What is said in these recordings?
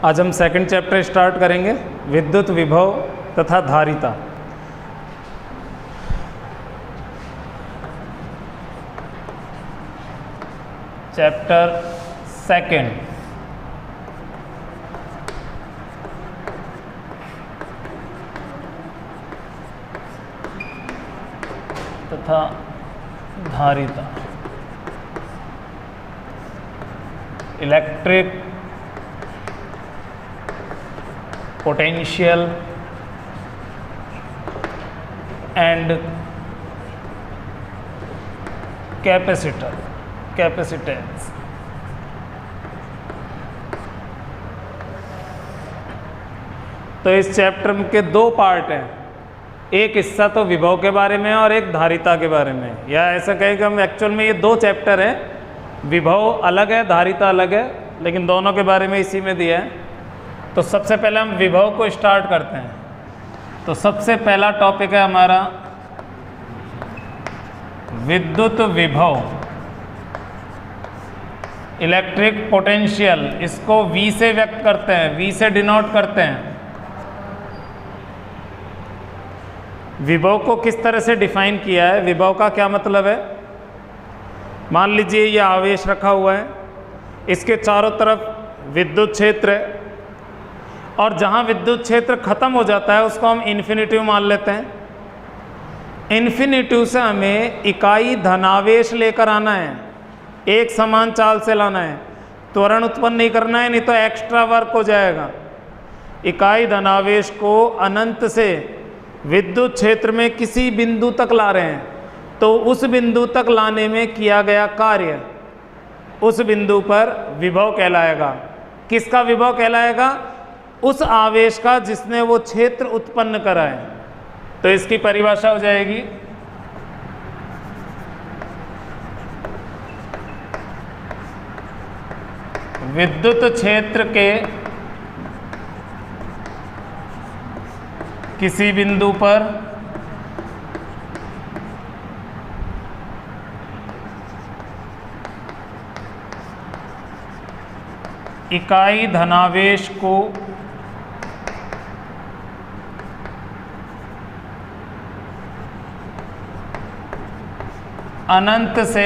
आज हम second chapter start करेंगे, विद्युत विभव तथा धारिता। चैप्टर सेकंड, तथा धारिता। Electric potential and capacitance. तो इस चैप्टर के दो पार्ट हैं, एक हिस्सा तो विभव के बारे में और एक धारिता के बारे में, या ऐसा कहें कि हम एक्चुअल में ये दो चैप्टर हैं, विभव अलग है, धारिता अलग है, लेकिन दोनों के बारे में इसी में दिया है। तो सबसे पहले हम विभव को स्टार्ट करते हैं। तो सबसे पहला टॉपिक है हमारा विद्युत विभव, इलेक्ट्रिक पोटेंशियल। इसको V से व्यक्त करते हैं, V से डिनोट करते हैं। विभव को किस तरह से डिफाइन किया है, विभव का क्या मतलब है। मान लीजिए ये आवेश रखा हुआ है, इसके चारों तरफ विद्युत क्षेत्र है, और जहाँ विद्युत क्षेत्र खत्म हो जाता है उसको हम इन्फिनिटिव मान लेते हैं। इन्फिनिटिव से हमें इकाई धनावेश लेकर आना है, एक समान चाल से लाना है, त्वरण उत्पन्न नहीं करना है, नहीं तो एक्स्ट्रा वर्क हो जाएगा। इकाई धनावेश को अनंत से विद्युत क्षेत्र में किसी बिंदु तक ला रहे हैं, तो उस बिंदु तक लाने में किया गया कार्य उस बिंदु पर विभव कहलाएगा। किसका विभव कहलाएगा? उस आवेश का जिसने वो क्षेत्र उत्पन्न करा है। तो इसकी परिभाषा हो जाएगी विद्युत क्षेत्र के किसी बिंदु पर इकाई धनावेश को अनंत से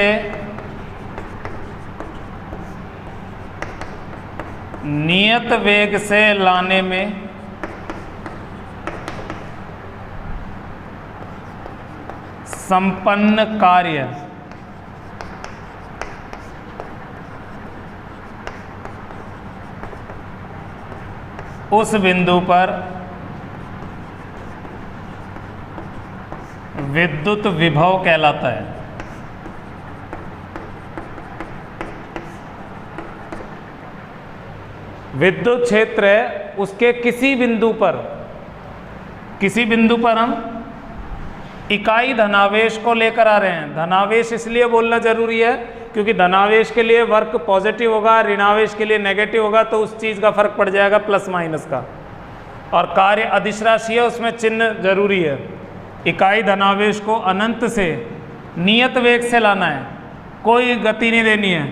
नियत वेग से लाने में संपन्न कार्य उस बिंदु पर विद्युत विभव कहलाता है। विद्युत क्षेत्र है, उसके किसी बिंदु पर हम इकाई धनावेश को लेकर आ रहे हैं। धनावेश इसलिए बोलना जरूरी है क्योंकि धनावेश के लिए वर्क पॉजिटिव होगा, ऋणावेश के लिए नेगेटिव होगा, तो उस चीज़ का फर्क पड़ जाएगा प्लस माइनस का। और कार्य अदिश राशि है, उसमें चिन्ह जरूरी है। इकाई धनावेश को अनंत से नियत वेग से लाना है, कोई गति नहीं देनी है।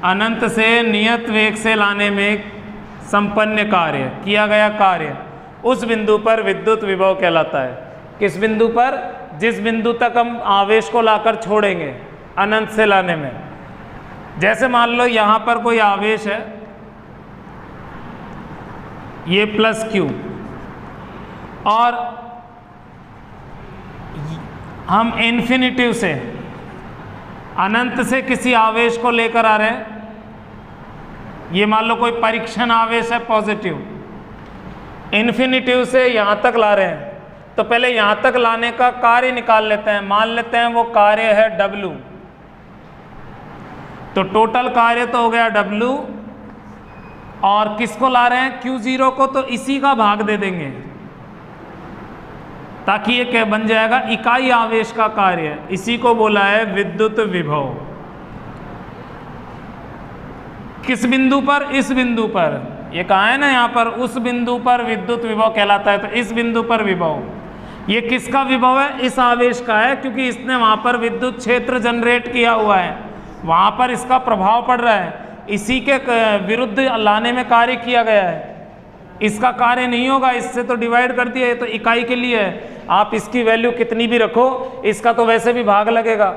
अनंत से नियत वेग से लाने में संपन्न कार्य, किया गया कार्य, उस बिंदु पर विद्युत विभव कहलाता है। किस बिंदु पर? जिस बिंदु तक हम आवेश को लाकर छोड़ेंगे अनंत से लाने में। जैसे मान लो यहाँ पर कोई आवेश है, ये प्लस Q, और हम इन्फिनिटिव से अनंत से किसी आवेश को लेकर आ रहे हैं। ये मान लो कोई परीक्षण आवेश है पॉजिटिव, इन्फिनिटिव से यहाँ तक ला रहे हैं, तो पहले यहाँ तक लाने का कार्य निकाल लेते हैं। मान लेते हैं वो कार्य है W, तो टोटल कार्य तो हो गया W, और किसको ला रहे हैं? Q0 को, तो इसी का भाग दे देंगे ताकि ये क्या बन जाएगा? इकाई आवेश का कार्य। इसी को बोला है विद्युत विभव। किस बिंदु पर? इस बिंदु पर। ये कहा है ना यहाँ पर, उस बिंदु पर विद्युत विभव कहलाता है, तो इस बिंदु पर विभव। ये किसका विभव है? इस आवेश का है, क्योंकि इसने वहाँ पर विद्युत क्षेत्र जनरेट किया हुआ है, वहाँ पर इसका प्रभाव पड़ रहा है, इसी के विरुद्ध लाने में कार्य किया गया है। इसका कार्य नहीं होगा, इससे तो डिवाइड कर दिया, ये तो इकाई के लिए है। आप इसकी वैल्यू कितनी भी रखो, इसका तो वैसे भी भाग लगेगा,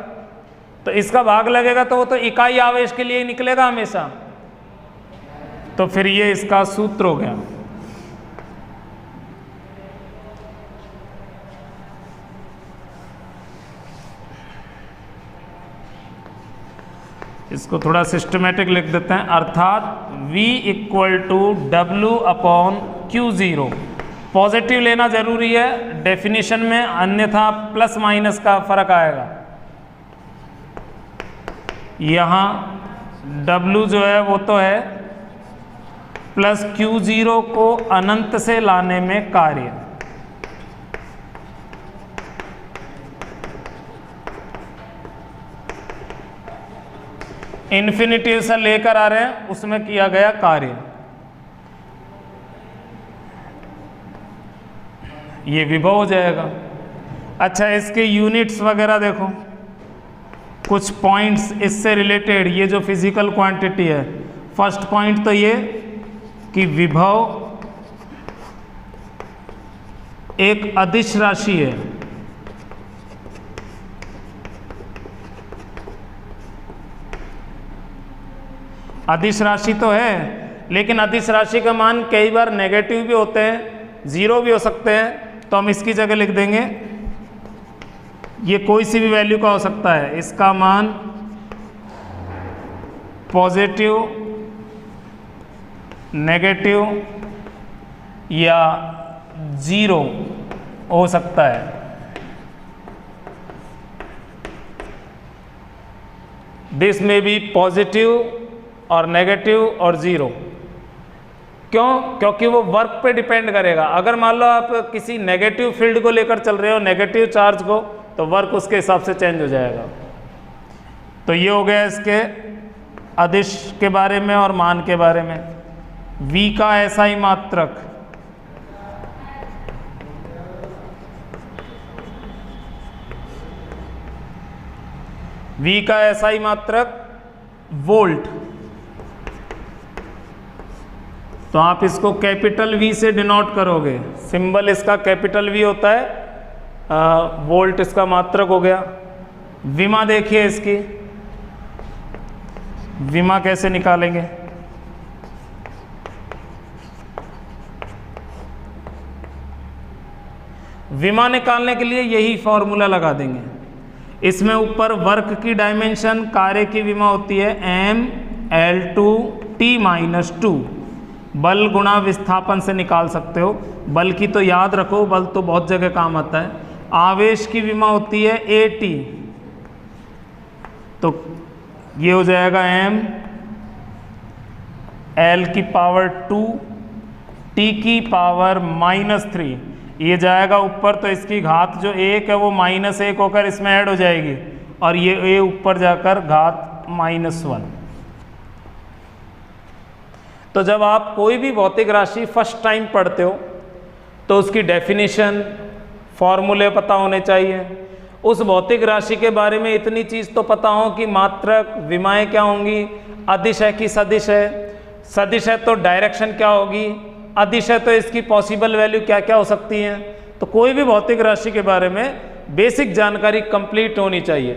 तो इसका भाग लगेगा तो वो तो इकाई आवेश के लिए ही निकलेगा हमेशा। तो फिर ये इसका सूत्र हो गया। इसको थोड़ा सिस्टमेटिक लिख देते हैं, अर्थात V equal to W upon Q0। Positive लेना जरूरी है डेफिनेशन में, अन्यथा प्लस माइनस का फर्क आएगा। यहाँ W जो है वो तो है प्लस Q0 को अनंत से लाने में कार्य। इन्फिनिटी से लेकर आ रहे हैं, उसमें किया गया कार्य। ये विभव हो जाएगा। अच्छा, इसके यूनिट्स वगैरह देखो, कुछ पॉइंट्स इससे रिलेटेड, ये जो फिजिकल क्वांटिटी है, फर्स्ट पॉइंट तो ये कि विभव एक अदिश राशि है। अदिश राशि तो है, लेकिन अदिश राशि का मान कई बार नेगेटिव भी होते हैं, जीरो भी हो सकते हैं, तो हम इसकी जगह लिख देंगे ये कोई सी भी वैल्यू का हो सकता है, इसका मान पॉजिटिव, नेगेटिव या जीरो हो सकता है। दिस में बी पॉजिटिव और नेगेटिव और जीरो। क्यों? क्योंकि वो वर्क पे डिपेंड करेगा। अगर मान लो आप किसी नेगेटिव फील्ड को लेकर चल रहे हो, नेगेटिव चार्ज को, तो वर्क उसके हिसाब से चेंज हो जाएगा। तो ये हो गया इसके अदिश के बारे में और मान के बारे में। V का एसआई मात्रक, V का एसआई मात्रक वोल्ट, तो आप इसको कैपिटल V से डिनोट करोगे, सिंबल इसका कैपिटल V होता है, वोल्ट इसका मात्रक हो गया। विमा देखिए इसकी, विमा कैसे निकालेंगे? विमा निकालने के लिए यही फॉर्मूला लगा देंगे। इसमें ऊपर वर्क की डायमेंशन, कार्य की विमा होती है mL2T-2, बल गुणा विस्थापन से निकाल सकते हो। बल की तो याद रखो, बल तो बहुत जगह काम आता है। आवेश की विमा होती है AT, तो ये हो जाएगा m L⁻², T⁻⁻3, ये जाएगा ऊपर, तो इसकी घात जो 1 है वो -1 होकर इसमें ऐड हो जाएगी, और ये ऊपर जाकर घात -1। तो जब आप कोई भी भौतिक राशि फर्स्ट टाइम पढ़ते हो तो उसकी डेफिनेशन, फॉर्मूले पता होने चाहिए। उस भौतिक राशि के बारे में इतनी चीज़ तो पता हो कि मात्रक, विमाएँ क्या होंगी, अदिश है कि सदिश है, सदिश है तो डायरेक्शन क्या होगी, अदिश है तो इसकी पॉसिबल वैल्यू क्या क्या हो सकती हैं। तो कोई भी भौतिक राशि के बारे में बेसिक जानकारी कंप्लीट होनी चाहिए।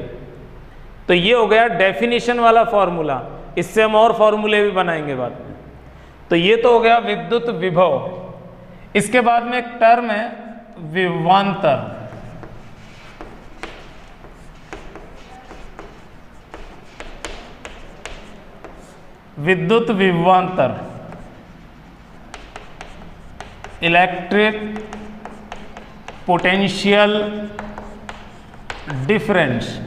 तो ये हो गया डेफिनेशन वाला फॉर्मूला, इससे हम और फॉर्मूले भी बनाएंगे बाद में। तो ये तो हो गया विद्युत विभव। इसके बाद में एक टर्म है विभवांतर। विद्युत विभवांतर, electric potential difference,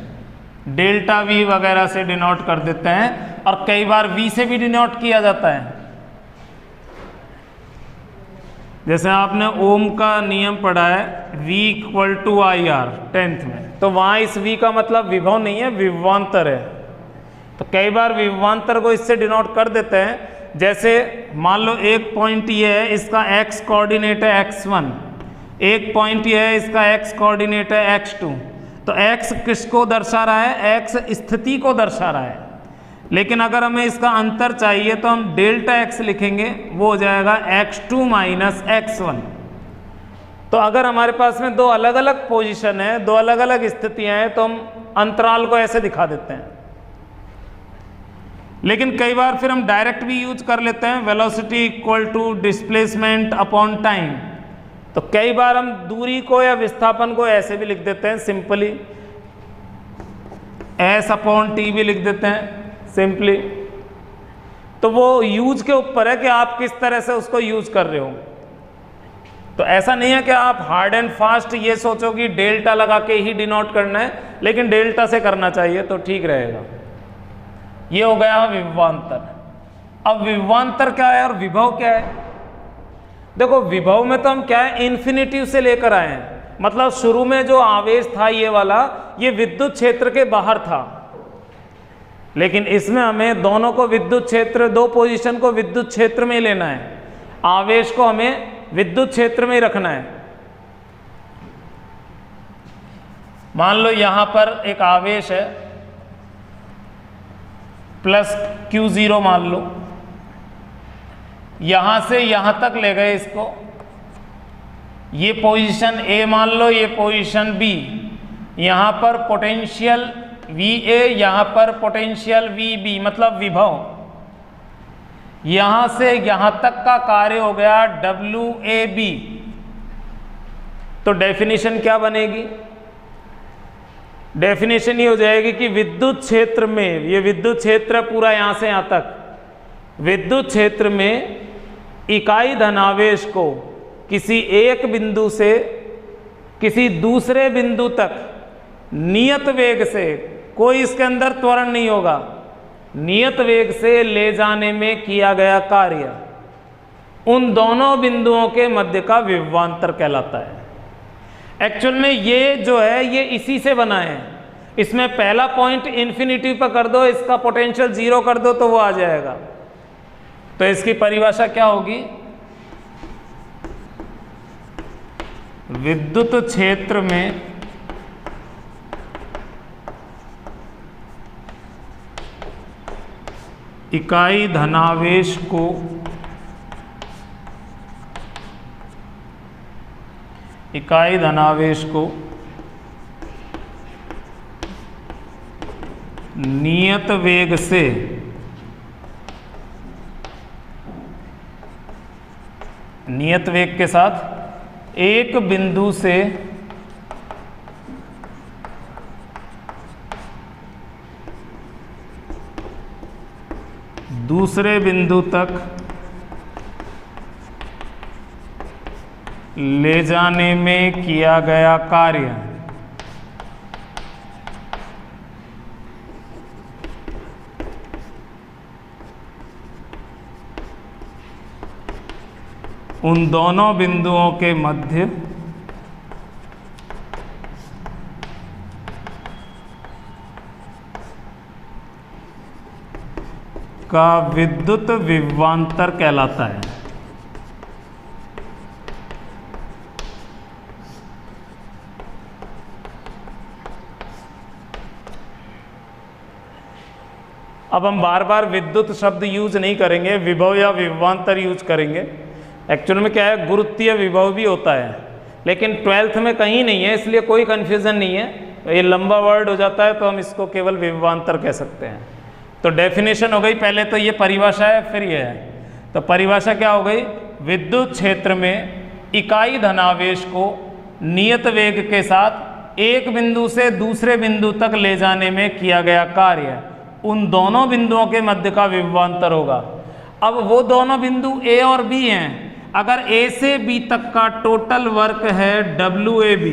delta V वगैरह से डिनोट कर देते हैं, और कई बार V से भी डिनोट किया जाता है। जैसे आपने ओम का नियम पढ़ा है V = IR 10th में, तो वहाँ इस V का मतलब विभव नहीं है, विभवांतर है। तो कई बार विभवांतर को इससे डिनोट कर देते हैं। जैसे मान लो एक पॉइंट ये है, इसका x कोऑर्डिनेट है x1, एक पॉइंट ये है, इसका x कोऑर्डिनेट है x2। तो x किसको दर्शा रहा है? x स्थिति को दर्शा रहा है। लेकिन अगर हमें इसका अंतर चाहिए तो हम डेल्टा x लिखेंगे, वो हो जाएगा x2 माइनस x1। तो अगर हमारे पास में दो अलग अलग पोजीशन है, दो अलग अलग स्थितियां हैं, तो हम अंतराल को ऐसे दिखा देते हैं। लेकिन कई बार फिर हम डायरेक्ट भी यूज कर लेते हैं, velocity equal to displacement upon time. तो कई बार हम दूरी को या विस्थापन को ऐसे भी लिख देते हैं सिंपली, s अपॉन टी भी लिख देते हैं सिंपली। तो वो यूज के ऊपर है कि आप किस तरह से उसको यूज कर रहे हो। तो ऐसा नहीं है कि आप हार्ड एंड फास्ट ये सोचो कि डेल्टा लगा के ही डिनोट करना है, लेकिन डेल्टा से करना चाहिए तो ठीक रहेगा। ये हो गया विभवांतर। अब विभवांतर क्या है और विभव क्या है? देखो विभव में तो हम क्या है, इन्फिनिटिव से लेकर आए हैं, मतलब शुरू में जो आवेश था ये वाला, ये विद्युत क्षेत्र के बाहर था, लेकिन इसमें हमें दोनों को विद्युत क्षेत्र, दो पोजीशन को विद्युत क्षेत्र में लेना है, आवेश को हमें विद्युत क्षेत्र में ही रखना है। मान लो यहां पर एक आवेश है प्लस Q0 मान लो, यहां से यहां तक ले गए इसको, ये पोजीशन A मान लो, ये पोजीशन B, यहां पर पोटेंशियल VA, यहां पर पोटेंशियल VB, मतलब विभव। यहां से यहां तक का कार्य हो गया WAB। तो डेफिनेशन क्या बनेगी? डेफिनेशन ये हो जाएगी कि विद्युत क्षेत्र में, ये विद्युत क्षेत्र पूरा यहां से यहां तक, विद्युत क्षेत्र में इकाई धनावेश को किसी एक बिंदु से किसी दूसरे बिंदु तक नियत वेग से, कोई इसके अंदर त्वरण नहीं होगा, नियत वेग से ले जाने में किया गया कार्य, उन दोनों बिंदुओं के मध्य का विभवांतर कहलाता है। एक्चुअल में ये जो है ये इसी से बना है। इसमें पहला पॉइंट इन्फिनिटी पर कर दो, इसका पोटेंशियल 0 कर दो तो वो आ जाएगा। तो इसकी परिभाषा क्या होगी? विद्युत क्षेत्र में इकाई धनावेश को नियत वेग से नियत वेग के साथ एक बिंदु से दूसरे बिंदु तक ले जाने में किया गया कार्य, उन दोनों बिंदुओं के मध्य का विद्युत विभवांतर कहलाता है। अब हम बार बार विद्युत शब्द यूज नहीं करेंगे, विभव या विभवांतर यूज करेंगे। एक्चुअल में क्या है, गुरुत्वीय विभव भी होता है, लेकिन 12th में कहीं नहीं है, इसलिए कोई कन्फ्यूज़न नहीं है। तो ये लंबा वर्ड हो जाता है तो हम इसको केवल विभवांतर कह सकते हैं। तो डेफिनेशन हो गई, पहले तो ये परिभाषा है, फिर ये है। तो परिभाषा क्या हो गई? विद्युत क्षेत्र में इकाई धनावेश को नियत वेग के साथ एक बिंदु से दूसरे बिंदु तक ले जाने में किया गया कार्य, उन दोनों बिंदुओं के मध्य का विभवांतर होगा। अब वो दोनों बिंदु A और B हैं। अगर A से B तक का टोटल वर्क है WAB,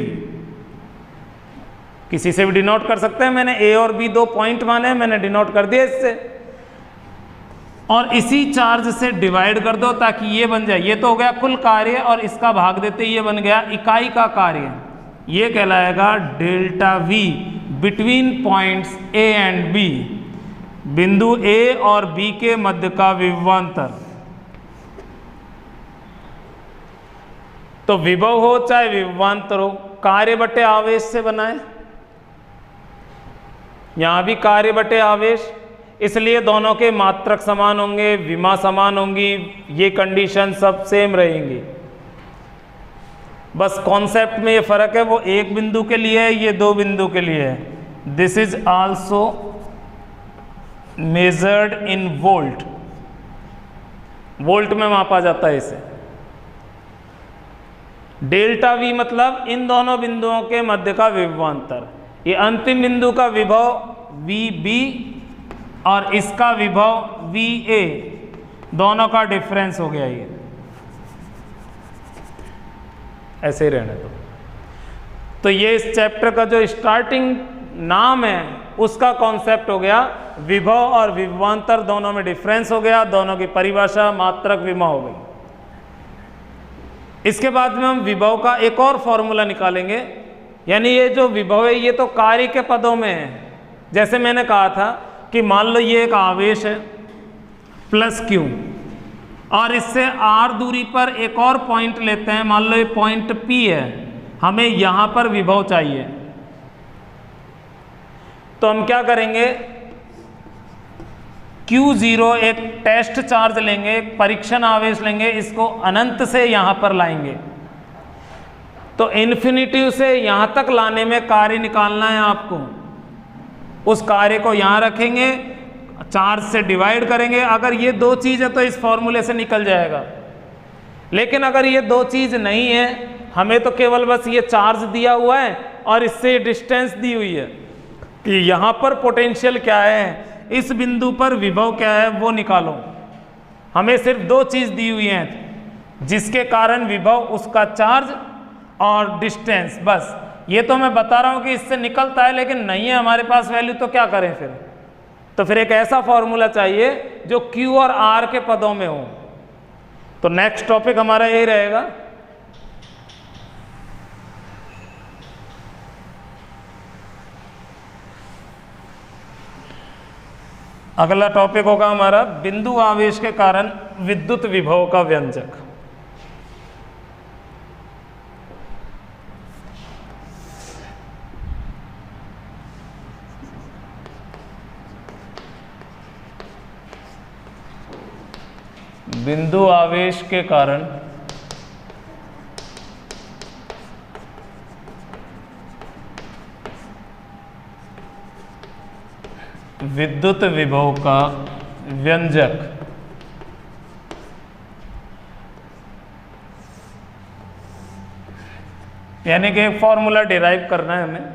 किसी से भी डिनोट कर सकते हैं। मैंने A और B दो पॉइंट माने, मैंने डिनोट कर दिया इससे, और इसी चार्ज से डिवाइड कर दो ताकि ये बन जाए। ये तो हो गया कुल कार्य, और इसका भाग देते ये बन गया इकाई का कार्य। ये कहलाएगा delta V between points A and B, बिंदु A और B के मध्य का विभवांतर। तो विभव हो चाहे विभवांतर हो, कार्य बटे आवेश से बना है। यहां भी कार्य बटे आवेश, इसलिए दोनों के मात्रक समान होंगे, विमा समान होंगी, ये कंडीशन सब सेम रहेंगी। बस कॉन्सेप्ट में ये फर्क है, वो एक बिंदु के लिए है, ये दो बिंदु के लिए है। This is also measured in volt, volt में मापा जाता है इसे। डेल्टा वी मतलब इन दोनों बिंदुओं के मध्य का विभवांतर। ये अंतिम बिंदु का विभव वी बी और इसका विभव वी ए, दोनों का डिफरेंस हो गया ये, ऐसे ही रहने दो। तो ये इस चैप्टर का जो स्टार्टिंग नाम है उसका कॉन्सेप्ट हो गया विभव और विभवांतर, दोनों में डिफरेंस हो गया, दोनों की परिभाषा मात्रक विमा हो गई। इसके बाद में हम विभव का एक और फॉर्मूला निकालेंगे, यानी ये जो विभव है ये तो कार्य के पदों में है। जैसे मैंने कहा था कि मान लो ये एक आवेश है प्लस क्यू, और इससे r दूरी पर एक और पॉइंट लेते हैं, मान लो ये पॉइंट P है, हमें यहां पर विभव चाहिए। तो हम क्या करेंगे, Q0 एक टेस्ट चार्ज लेंगे, एक परीक्षण आवेश लेंगे, इसको अनंत से यहां पर लाएंगे। तो इन्फिनिटी से यहां तक लाने में कार्य निकालना है आपको। उस कार्य को यहां रखेंगे, चार्ज से डिवाइड करेंगे। अगर ये दो चीज़ है तो इस फॉर्मूले से निकल जाएगा, लेकिन अगर ये दो चीज़ नहीं है, हमें तो केवल बस ये चार्ज दिया हुआ है और इससे डिस्टेंस दी हुई है कि यहाँ पर पोटेंशियल क्या है, इस बिंदु पर विभव क्या है वो निकालो। हमें सिर्फ दो चीज़ दी हुई हैं जिसके कारण विभव, उसका चार्ज और डिस्टेंस, बस। ये तो मैं बता रहा हूँ कि इससे निकलता है, लेकिन नहीं है हमारे पास वैल्यू, तो क्या करें फिर। तो फिर एक ऐसा फॉर्मूला चाहिए जो Q और R के पदों में हो। तो नेक्स्ट टॉपिक हमारा यही रहेगा। अगला टॉपिक होगा हमारा बिंदु आवेश के कारण विद्युत विभव का व्यंजक। बिंदु आवेश के कारण विद्युत विभव का व्यंजक। यानी कि एक फॉर्मूला डिराइव करना है हमें।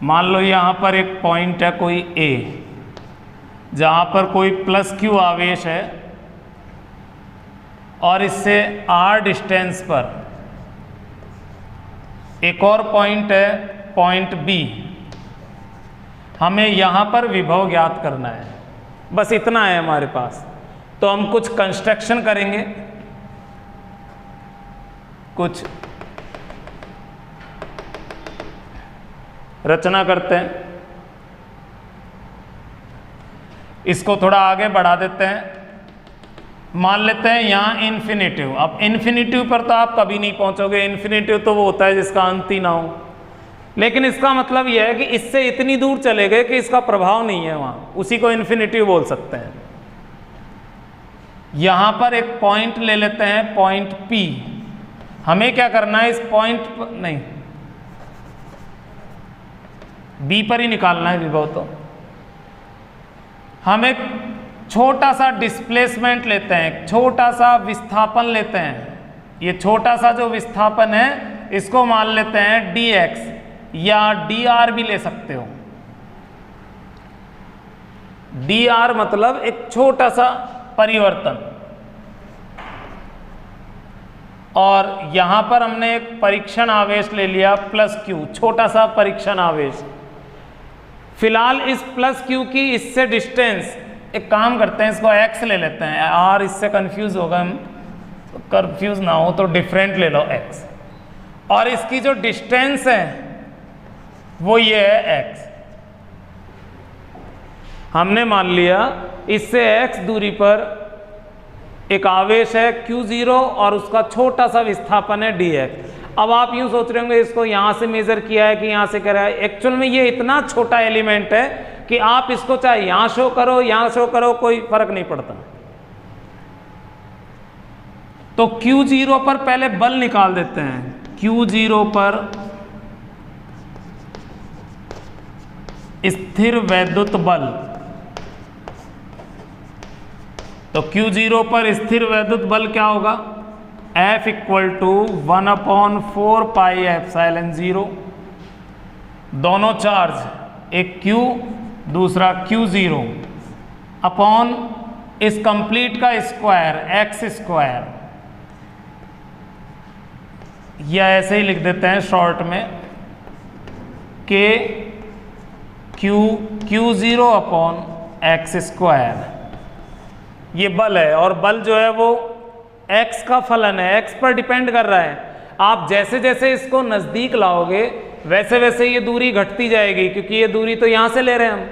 मान लो यहां पर एक पॉइंट है कोई ए, जहां पर कोई प्लस क्यू आवेश है और इससे r डिस्टेंस पर एक और पॉइंट है पॉइंट B। हमें यहां पर विभव ज्ञात करना है, बस इतना है हमारे पास। तो हम कुछ कंस्ट्रक्शन करेंगे, कुछ रचना करते हैं। इसको थोड़ा आगे बढ़ा देते हैं। मान लेते हैं यहाँ इन्फिनिटिव। अब इन्फिनिटिव पर तो आप कभी नहीं पहुंचोगे, इन्फिनिटिव तो वो होता है जिसका अंत ही ना हो। लेकिन इसका मतलब यह है कि इससे इतनी दूर चले गए कि इसका प्रभाव नहीं है वहाँ, उसी को इन्फिनिटिव बोल सकते हैं। यहाँ पर एक पॉइंट ले लेते हैं, पॉइंट P। हमें क्या करना है, इस पॉइंट पर नहीं, B पर ही निकालना है विभव। तो हम एक छोटा सा डिस्प्लेसमेंट लेते हैं, छोटा सा विस्थापन लेते हैं। ये छोटा सा जो विस्थापन है इसको मान लेते हैं dx, या dr भी ले सकते हो। dr मतलब एक छोटा सा परिवर्तन। और यहां पर हमने एक परीक्षण आवेश ले लिया प्लस q, छोटा सा परीक्षण आवेश। फिलहाल इस प्लस क्यू की इससे डिस्टेंस, एक काम करते हैं, इसको x ले लेते हैं। r इससे कंफ्यूज होगा, हम तो कंफ्यूज ना हो तो डिफरेंट ले लो x। और इसकी जो डिस्टेंस है वो ये है x। हमने मान लिया इससे x दूरी पर एक आवेश है Q0 और उसका छोटा सा विस्थापन है dx। अब आप यूं सोच रहे होंगे इसको यहां से मेजर किया है कि यहां से कर रहा है। एक्चुअल में ये इतना छोटा एलिमेंट है कि आप इसको चाहे यहां शो करो यहां शो करो, कोई फर्क नहीं पड़ता। तो Q0 पर पहले बल निकाल देते हैं। Q0 पर स्थिर वैद्युत बल, तो Q0 पर स्थिर वैद्युत बल क्या होगा? F equal to 1/4 pi epsilon 0, दोनों चार्ज, एक Q दूसरा Q0 अपॉन इस कंप्लीट का स्क्वायर x स्क्वायर, या ऐसे ही लिख देते हैं शॉर्ट में कि Q0 अपॉन x स्क्वायर, ये बल है। और बल जो है वो x का फलन है, x पर डिपेंड कर रहा है। आप जैसे जैसे इसको नज़दीक लाओगे वैसे वैसे ये दूरी घटती जाएगी, क्योंकि ये दूरी तो यहाँ से ले रहे हैं हम,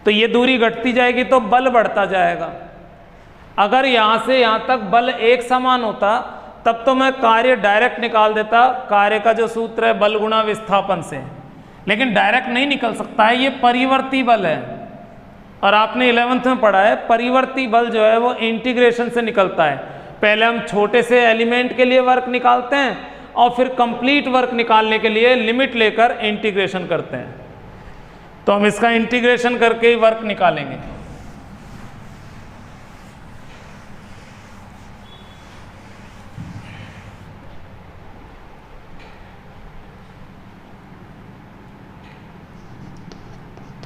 तो ये दूरी घटती जाएगी तो बल बढ़ता जाएगा। अगर यहाँ से यहाँ तक बल एक समान होता तब तो मैं कार्य डायरेक्ट निकाल देता, कार्य का जो सूत्र है बल गुणा विस्थापन से, लेकिन डायरेक्ट नहीं निकल सकता है, ये परिवर्ती बल है। और आपने 11th में पढ़ा है परिवर्ती बल जो है वो इंटीग्रेशन से निकलता है। पहले हम छोटे से एलिमेंट के लिए वर्क निकालते हैं और फिर कंप्लीट वर्क निकालने के लिए लिमिट लेकर इंटीग्रेशन करते हैं। तो हम इसका इंटीग्रेशन करके ही वर्क निकालेंगे।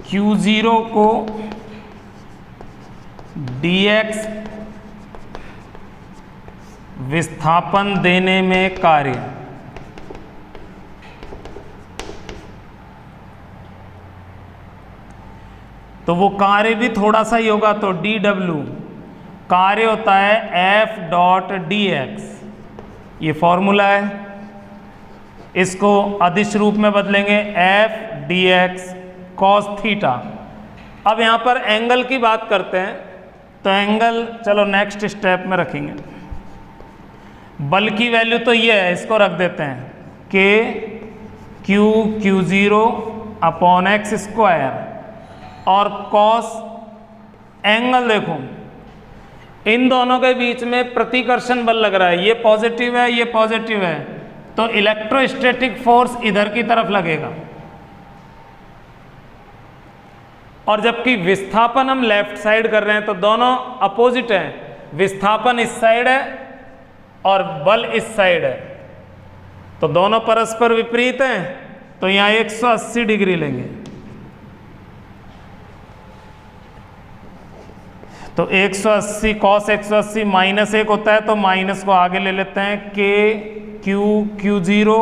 Q0 को dx विस्थापन देने में कार्य, तो वो कार्य भी थोड़ा सा ही होगा, तो dw कार्य होता है F डॉट dx, ये फॉर्मूला है। इसको अदिश रूप में बदलेंगे F dx cos थीटा। अब यहाँ पर एंगल की बात करते हैं, तो एंगल चलो नेक्स्ट स्टेप में रखेंगे। बल की वैल्यू तो ये है, इसको रख देते हैं कि Q0 अपॉन x स्क्वायर, और cos एंगल देखो इन दोनों के बीच में प्रतिकर्षण बल लग रहा है, ये पॉजिटिव है ये पॉजिटिव है, तो इलेक्ट्रोस्टैटिक फोर्स इधर की तरफ लगेगा। और जबकि विस्थापन हम लेफ्ट साइड कर रहे हैं तो दोनों अपोजिट हैं, विस्थापन इस साइड है और बल इस साइड है, तो दोनों परस्पर विपरीत हैं, तो यहाँ 180 डिग्री लेंगे। तो 180 cos 180 -1 होता है, तो माइनस को आगे ले लेते हैं K Q0,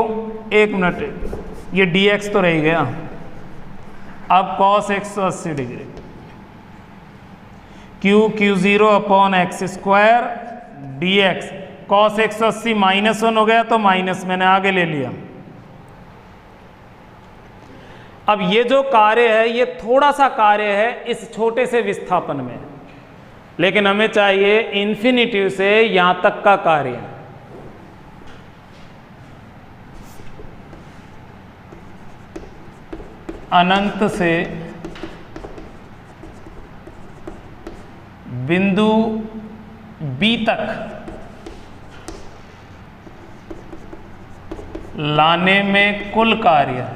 1 मिनट ये dx तो रह गया। अब cos 180 degree Q0 upon x square dx, cos 180 -1 हो गया तो माइनस मैंने आगे ले लिया। अब ये जो कार्य है ये थोड़ा सा कार्य है इस छोटे से विस्थापन में, लेकिन हमें चाहिए इन्फिनिटी से यहां तक का कार्य। अनंत से बिंदु B तक लाने में कुल कार्य,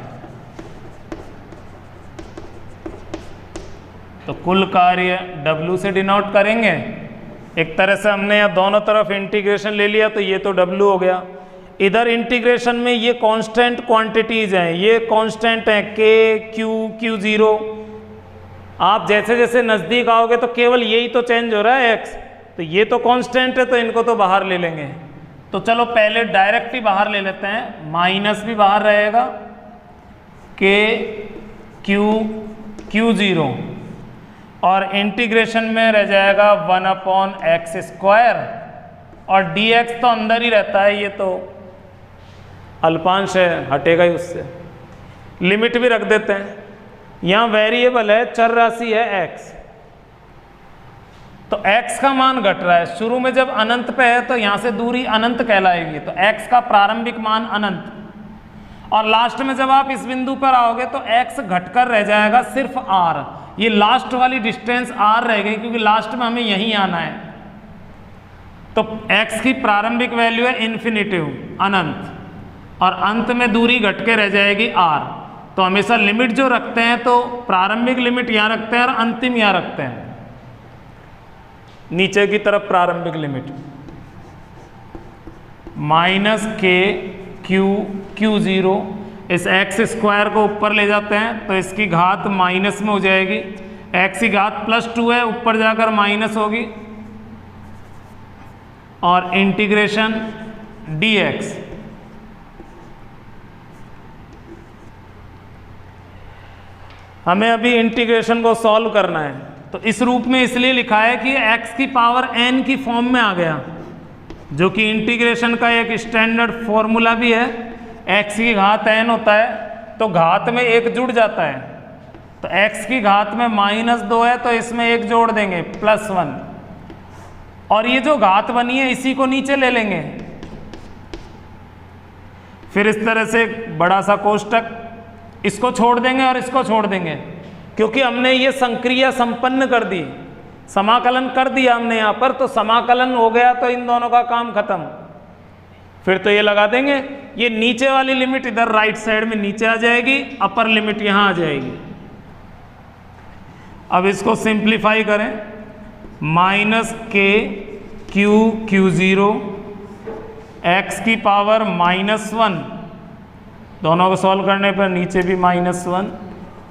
तो कुल कार्य W से डिनोट करेंगे। एक तरह से हमने यहाँ दोनों तरफ इंटीग्रेशन ले लिया, तो ये तो W हो गया। इधर इंटीग्रेशन में ये कांस्टेंट क्वांटिटीज हैं, ये कांस्टेंट हैं K Q Q0। आप जैसे जैसे नज़दीक आओगे तो केवल यही तो चेंज हो रहा है x, तो ये तो कांस्टेंट है, तो इनको तो बाहर ले लेंगे। तो चलो पहले डायरेक्ट ही बाहर ले लेते हैं, माइनस भी बाहर रहेगा K Q Q0, और इंटीग्रेशन में रह जाएगा 1/x स्क्वायर, और dx तो अंदर ही रहता है, ये तो अल्पांश है हटेगा ही उससे। लिमिट भी रख देते हैं, यहाँ वेरिएबल है चर राशि है x, तो x का मान घट रहा है। शुरू में जब अनंत पे है तो यहाँ से दूरी अनंत कहलाएगी, तो x का प्रारंभिक मान अनंत, और लास्ट में जब आप इस बिंदु पर आओगे तो x घटकर रह जाएगा सिर्फ r, ये लास्ट वाली डिस्टेंस r रह गई क्योंकि लास्ट में हमें यहीं आना है। तो x की प्रारंभिक वैल्यू है इन्फिनिटिव अनंत, और अंत में दूरी घट के रह जाएगी r। तो हमेशा लिमिट जो रखते हैं तो प्रारंभिक लिमिट यहाँ रखते हैं और अंतिम यहाँ रखते हैं, नीचे की तरफ प्रारंभिक लिमिट माइनस के क्यू ज़ीरो, इस एक्स स्क्वायर को ऊपर ले जाते हैं तो इसकी घात माइनस में हो जाएगी, एक्स की घात +2 है, ऊपर जाकर माइनस होगी, और इंटीग्रेशन dx। हमें अभी इंटीग्रेशन को सॉल्व करना है, तो इस रूप में इसलिए लिखा है कि x की पावर n की फॉर्म में आ गया, जो कि इंटीग्रेशन का एक स्टैंडर्ड फॉर्मूला भी है। x की घात n होता है तो घात में एक जुड़ जाता है, तो x की घात में -2 है तो इसमें एक जोड़ देंगे +1, और ये जो घात बनी है इसी को नीचे ले लेंगे। फिर इस तरह से बड़ा सा कोष्टक, इसको छोड़ देंगे और इसको छोड़ देंगे, क्योंकि हमने ये संक्रिया संपन्न कर दी, समाकलन कर दिया हमने यहाँ पर, तो समाकलन हो गया तो इन दोनों का काम खत्म। फिर तो ये लगा देंगे, ये नीचे वाली लिमिट इधर राइट साइड में नीचे आ जाएगी, अपर लिमिट यहाँ आ जाएगी। अब इसको सिंप्लीफाई करें, -k q0 x की पावर -1, दोनों को सॉल्व करने पर नीचे भी -1,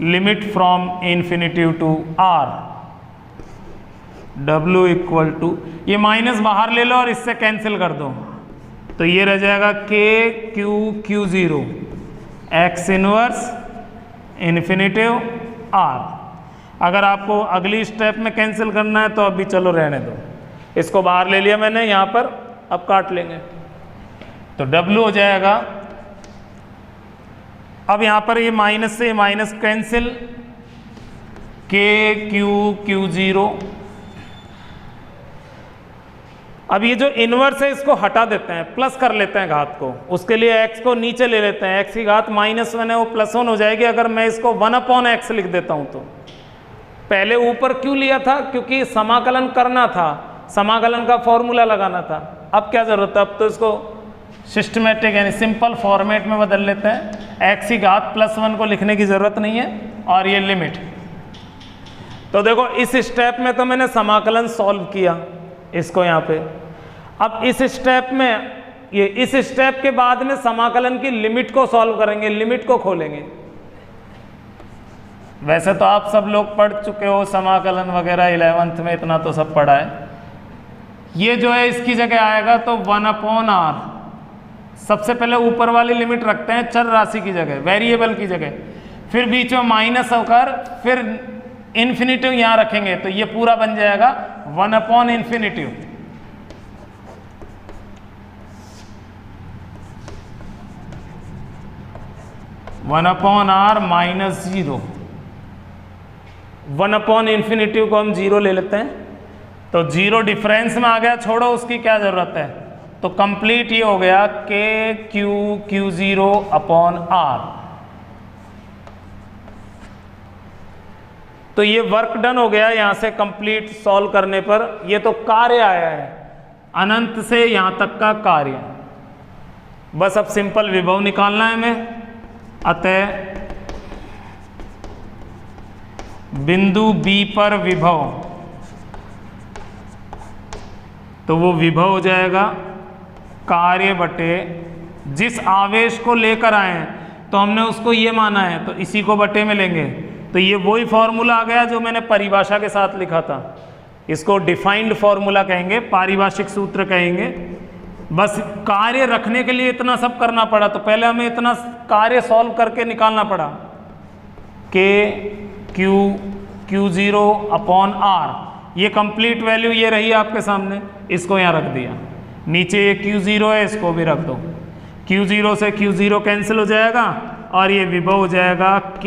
limit from infinity to r, w equal to, ये माइनस बाहर ले लो और इससे कैंसिल कर दो, तो ये रह जाएगा k q0 x inverse infinitive r। अगर आपको अगली स्टेप में कैंसिल करना है तो अभी चलो रहने दो, इसको बाहर ले लिया मैंने यहाँ पर, अब काट लेंगे, तो w हो जाएगा, अब यहाँ पर ये माइनस से माइनस कैंसिल, k q0। अब ये जो इनवर्स है इसको हटा देते हैं, प्लस कर लेते हैं घात को, उसके लिए x को नीचे ले लेते हैं, x की घात -1 है वो +1 हो जाएगी। अगर मैं इसको 1/x लिख देता हूँ तो पहले ऊपर क्यों लिया था, क्योंकि समाकलन करना था, समाकलन का फॉर्मूला लगाना था। अब क्या जरूरत है, अब तो इसको सिस्टमेटिक यानी सिंपल फॉर्मेट में बदल लेते हैं, x की घात +1 को लिखने की ज़रूरत नहीं है, और ये लिमिट। तो देखो इस स्टेप में तो मैंने समाकलन सॉल्व किया इसको यहाँ पे, अब इस स्टेप में, ये इस स्टेप के बाद में समाकलन की लिमिट को सॉल्व करेंगे, लिमिट को खोलेंगे। वैसे तो आप सब लोग पढ़ चुके हो समाकलन वगैरह 11th में, इतना तो सब पढ़ा है। ये जो है इसकी जगह आएगा तो 1/r, सबसे पहले ऊपर वाली लिमिट रखते हैं चर राशि की जगह, वेरिएबल की जगह, फिर बीच में माइनस होकर फिर इन्फिनिटिव यहाँ रखेंगे, तो ये पूरा बन जाएगा 1/∞। (1/r - 0), 1/∞ को हम 0 ले लेते हैं, तो 0 डिफरेंस में आ गया, छोड़ो उसकी क्या जरूरत है, तो कंप्लीट ये हो गया k q0/r। तो ये वर्क डन हो गया यहाँ से कंप्लीट सॉल्व करने पर। ये तो कार्य आया है, अनंत से यहाँ तक का कार्य, बस अब सिंपल विभव निकालना है हमें। अतः बिंदु B पर विभव, तो वो विभव हो जाएगा कार्य बटे जिस आवेश को लेकर आए हैं, तो हमने उसको ये माना है तो इसी को बटे में लेंगे, तो ये वही फॉर्मूला आ गया जो मैंने परिभाषा के साथ लिखा था। इसको डिफाइंड फॉर्मूला कहेंगे, पारिभाषिक सूत्र कहेंगे। बस कार्य रखने के लिए इतना सब करना पड़ा, तो पहले हमें इतना कार्य सॉल्व करके निकालना पड़ा। k q0/r, ये कंप्लीट वैल्यू ये रही आपके सामने, इसको यहाँ रख दिया। नीचे ये q0 है, इसको भी रख दो, q0 से q0 कैंसिल हो जाएगा और ये विभव हो जाएगा k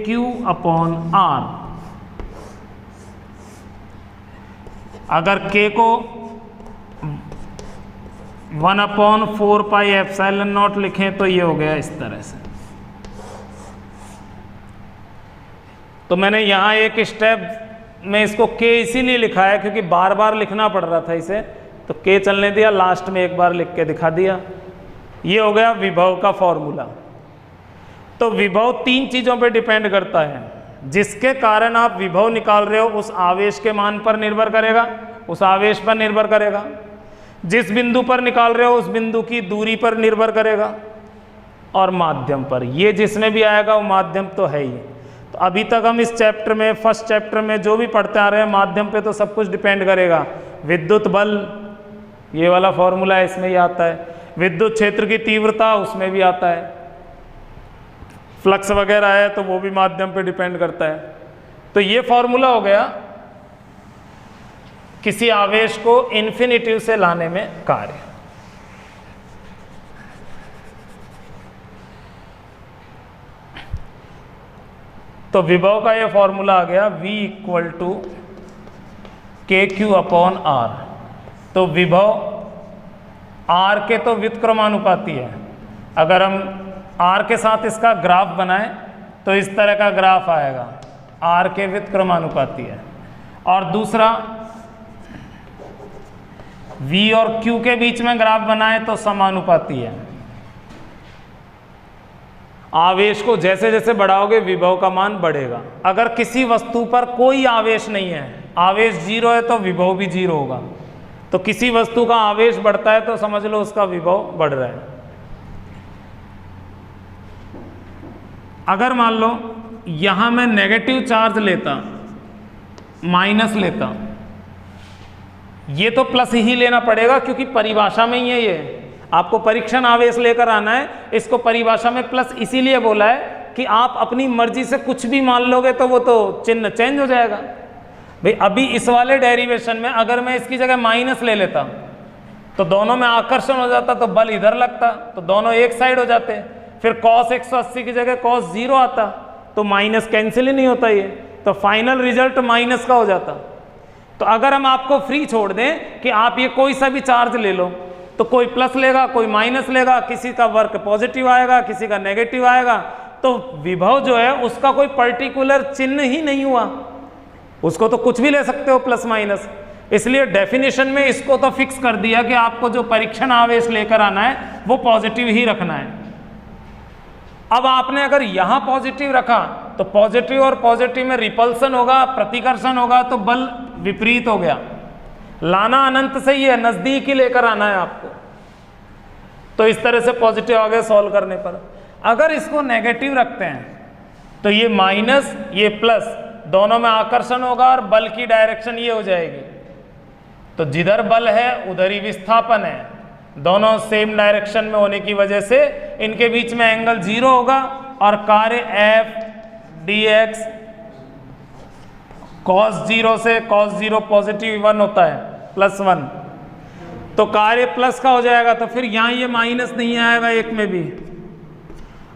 q/r। अगर k को 1/4πε0 लिखें तो ये हो गया इस तरह से। तो मैंने यहाँ एक स्टेप में इसको k इसीलिए लिखा है क्योंकि बार बार लिखना पड़ रहा था इसे, तो k चलने दिया, लास्ट में एक बार लिख के दिखा दिया। ये हो गया विभव का फॉर्मूला। तो विभव तीन चीज़ों पे डिपेंड करता है, जिसके कारण आप विभव निकाल रहे हो उस आवेश के मान पर निर्भर करेगा, उस आवेश पर निर्भर करेगा, जिस बिंदु पर निकाल रहे हो उस बिंदु की दूरी पर निर्भर करेगा, और माध्यम पर। ये जिसमें भी आएगा वो माध्यम तो है ही। तो अभी तक हम इस चैप्टर में, फर्स्ट चैप्टर में जो भी पढ़ते आ रहे हैं, माध्यम पे तो सब कुछ डिपेंड करेगा। विद्युत बल, ये वाला फॉर्मूला है, इसमें ही आता है। विद्युत क्षेत्र की तीव्रता, उसमें भी आता है। फ्लक्स वगैरह है तो वो भी माध्यम पे डिपेंड करता है। तो ये फॉर्मूला हो गया किसी आवेश को इन्फिनिटिव से लाने में कार्य। तो विभव का ये फॉर्मूला आ गया V = KQ/R। तो विभव R के तो व्युत्क्रमानुपाती है। अगर हम R के साथ इसका ग्राफ बनाएं तो इस तरह का ग्राफ आएगा, R के व्युत्क्रमानुपाती है। और दूसरा V और Q के बीच में ग्राफ बनाएं तो समानुपाती है। आवेश को जैसे जैसे बढ़ाओगे विभव का मान बढ़ेगा। अगर किसी वस्तु पर कोई आवेश नहीं है, आवेश 0 है, तो विभव भी 0 होगा। तो किसी वस्तु का आवेश बढ़ता है तो समझ लो उसका विभव बढ़ रहा है। अगर मान लो यहां मैं नेगेटिव चार्ज लेता, माइनस लेता, ये तो प्लस ही लेना पड़ेगा क्योंकि परिभाषा में ही है। ये आपको परीक्षण आवेश लेकर आना है, इसको परिभाषा में प्लस इसीलिए बोला है कि आप अपनी मर्जी से कुछ भी मान लोगे तो वो तो चिन्ह चेंज हो जाएगा। भाई अभी इस वाले डेरिवेशन में अगर मैं इसकी जगह माइनस ले लेता तो दोनों में आकर्षण हो जाता, तो बल इधर लगता, तो दोनों एक साइड हो जाते। फिर cos 180 की जगह cos 0 आता, तो माइनस कैंसिल ही नहीं होता ये, तो फाइनल रिजल्ट माइनस का हो जाता। तो अगर हम आपको फ्री छोड़ दें कि आप ये कोई सा भी चार्ज ले लो, तो कोई प्लस लेगा, कोई माइनस लेगा, किसी का वर्क पॉजिटिव आएगा, किसी का नेगेटिव आएगा, तो विभव जो है उसका कोई पर्टिकुलर चिन्ह ही नहीं हुआ, उसको तो कुछ भी ले सकते हो प्लस माइनस। इसलिए डेफिनेशन में इसको तो फिक्स कर दिया कि आपको जो परीक्षण आवेश लेकर आना है वो पॉजिटिव ही रखना है। अब आपने अगर यहां पॉजिटिव रखा तो पॉजिटिव और पॉजिटिव में रिपल्सन होगा, प्रतिकर्षण होगा, तो बल विपरीत हो गया। लाना अनंत से ही है, नजदीक ही लेकर आना है आपको। तो इस तरह से पॉजिटिव आ गए सॉल्व करने पर। अगर इसको नेगेटिव रखते हैं तो ये माइनस ये प्लस, दोनों में आकर्षण होगा और बल की डायरेक्शन ये हो जाएगी। तो जिधर बल है उधर ही विस्थापन है, दोनों सेम डायरेक्शन में होने की वजह से इनके बीच में एंगल 0 होगा और कार्य F dx cos 0 से cos 0 पॉजिटिव 1 होता है, +1, तो कार्य प्लस का हो जाएगा। तो फिर यहाँ ये माइनस नहीं आएगा एक में भी,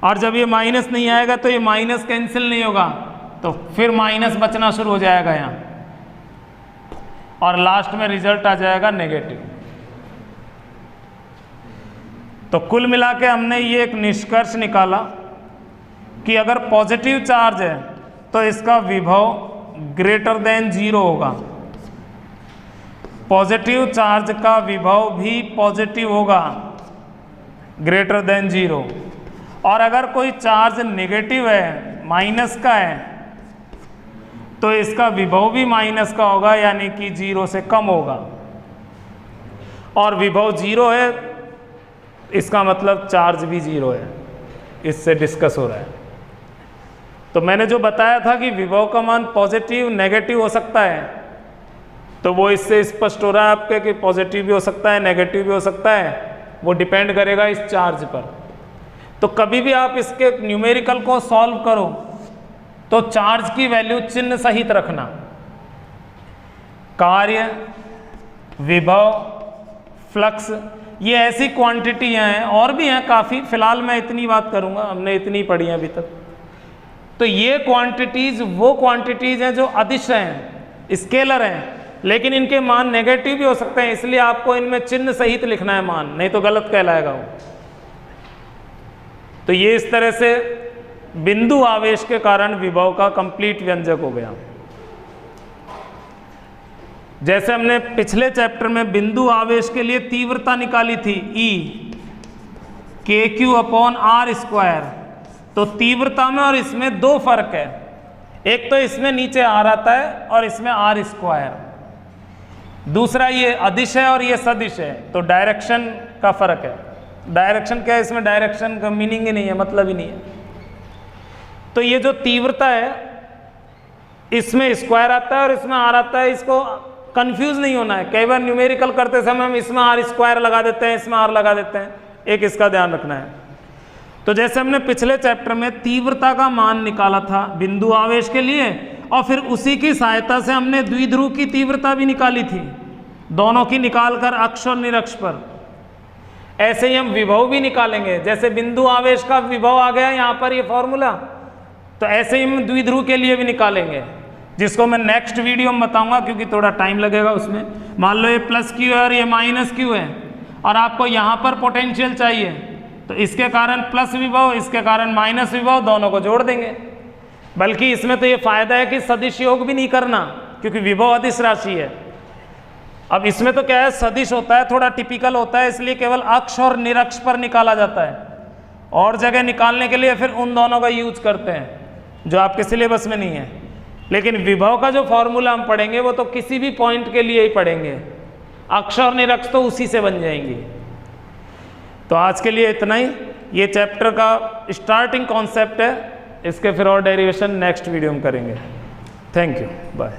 और जब ये माइनस नहीं आएगा तो ये माइनस कैंसिल नहीं होगा, तो फिर माइनस बचना शुरू हो जाएगा यहाँ, और लास्ट में रिजल्ट आ जाएगा नेगेटिव। तो कुल मिला के हमने ये एक निष्कर्ष निकाला कि अगर पॉजिटिव चार्ज है तो इसका विभव >0 होगा, पॉजिटिव चार्ज का विभव भी पॉजिटिव होगा >0, और अगर कोई चार्ज नेगेटिव है, माइनस का है, तो इसका विभव भी माइनस का होगा, यानी कि 0 से कम होगा। और विभव 0 है इसका मतलब चार्ज भी 0 है, इससे डिस्कस हो रहा है। तो मैंने जो बताया था कि विभव का मान पॉजिटिव नेगेटिव हो सकता है, तो वो इससे स्पष्ट हो रहा है आपके कि पॉजिटिव भी हो सकता है, नेगेटिव भी हो सकता है, वो डिपेंड करेगा इस चार्ज पर। तो कभी भी आप इसके न्यूमेरिकल को सॉल्व करो तो चार्ज की वैल्यू चिन्ह सहित रखना। कार्य, विभव, फ्लक्स, ये ऐसी क्वांटिटियाँ हैं, और भी हैं काफ़ी, फिलहाल मैं इतनी बात करूँगा, हमने इतनी पढ़ी है अभी तक। तो ये क्वांटिटीज़ वो क्वांटिटीज़ हैं जो अदिश हैं, स्केलर हैं, लेकिन इनके मान नेगेटिव भी हो सकते हैं, इसलिए आपको इनमें चिन्ह सहित लिखना है मान, नहीं तो गलत कहलाएगा वो। तो ये इस तरह से बिंदु आवेश के कारण विभव का कंप्लीट व्यंजक हो गया। जैसे हमने पिछले चैप्टर में बिंदु आवेश के लिए तीव्रता निकाली थी E KQ/r²। तो तीव्रता में और इसमें दो फर्क है, एक तो इसमें नीचे r आता है और इसमें r², दूसरा ये अदिश है और ये सदिश है, तो डायरेक्शन का फर्क है। डायरेक्शन क्या है, इसमें डायरेक्शन का मीनिंग ही नहीं है, मतलब ही नहीं है। तो ये जो तीव्रता है इसमें स्क्वायर आता है और इसमें r आता है, इसको कंफ्यूज नहीं होना है। कई बार न्यूमेरिकल करते समय हम इसमें r² लगा देते हैं, इसमें r लगा देते हैं, एक इसका ध्यान रखना है। तो जैसे हमने पिछले चैप्टर में तीव्रता का मान निकाला था बिंदु आवेश के लिए, और फिर उसी की सहायता से हमने द्विध्रुव की तीव्रता भी निकाली थी, दोनों की निकालकर अक्ष और निरक्ष पर। ऐसे ही हम विभव भी निकालेंगे। जैसे बिंदु आवेश का विभव आ गया यहाँ पर ये फॉर्मूला, तो ऐसे ही हम द्विध्रुव के लिए भी निकालेंगे, जिसको मैं नेक्स्ट वीडियो में बताऊंगा क्योंकि थोड़ा टाइम लगेगा उसमें। मान लो ये +q है और ये -q है और आपको यहाँ पर पोटेंशियल चाहिए, तो इसके कारण प्लस विभव, इसके कारण माइनस विभव, दोनों को जोड़ देंगे। बल्कि इसमें तो ये फायदा है कि सदिश योग भी नहीं करना, क्योंकि विभव अदिश राशि है। अब इसमें तो क्या है, सदिश होता है, थोड़ा टिपिकल होता है, इसलिए केवल अक्ष और निरक्ष पर निकाला जाता है। और जगह निकालने के लिए फिर उन दोनों का यूज करते हैं जो आपके सिलेबस में नहीं है। लेकिन विभव का जो फॉर्मूला हम पढ़ेंगे वो तो किसी भी पॉइंट के लिए ही पढ़ेंगे, अक्ष और निरक्ष तो उसी से बन जाएंगी। तो आज के लिए इतना ही। ये चैप्टर का स्टार्टिंग कॉन्सेप्ट है, इसके फिर और डेरिवेशन नेक्स्ट वीडियो में करेंगे। Thank you, bye.